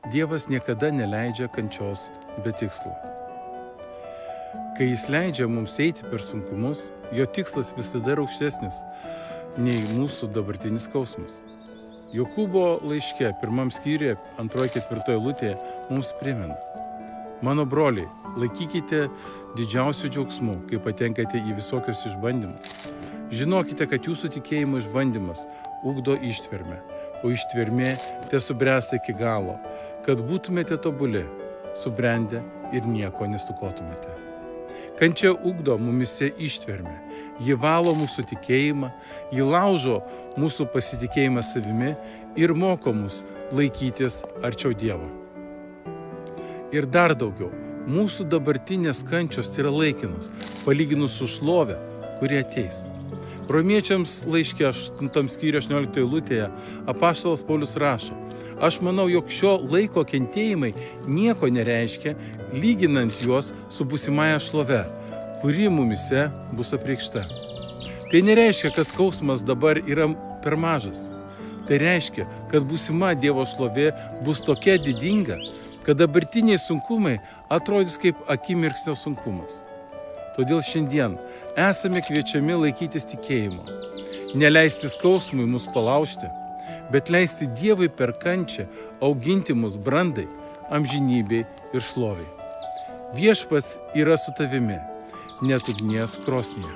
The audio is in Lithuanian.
Dievas niekada neleidžia kančios be tikslo. Kai jis leidžia mums eiti per sunkumus, jo tikslas visada yra aukštesnis nei mūsų dabartinis skausmas. Jokūbo laiške 1 skyriuje 2-4 eilutėje mums primena: Mano broliai, laikykite didžiausių džiaugsmų, kai patenkate į visokius išbandymus. Žinokite, kad jūsų tikėjimo išbandymas ugdo ištvermę, o ištvermė tesubręsta iki galo, kad būtumėte tobuli, subrendę ir nieko nestokotumėte. Kančia ugdo mumise ištvermę, ji valo mūsų tikėjimą, ji laužo mūsų pasitikėjimą savimi ir moko mus laikytis arčiau Dievo. Ir dar daugiau, mūsų dabartinės kančios yra laikinos, palyginus su šlove, kuri ateis. Romiečiams laiške 8 skyriuje 18 eilutėje apaštalas Paulius rašo: Aš manau, jog šio laiko kentėjimai nieko nereiškia, lyginant juos su būsimąja šlove, kuri mumise bus apreikšta. Tai nereiškia, kad skausmas dabar yra per mažas. Tai reiškia, kad būsima Dievo šlovė bus tokia didinga, kad dabartiniai sunkumai atrodys kaip akimirksnio sunkumas. Todėl šiandien esame kviečiami laikytis tikėjimo, neleisti skausmui mus palaužti, bet leisti Dievui per kančią auginti mus brandai, amžinybei ir šloviai. Viešpats yra su tavimi, net ugnies krosnyje.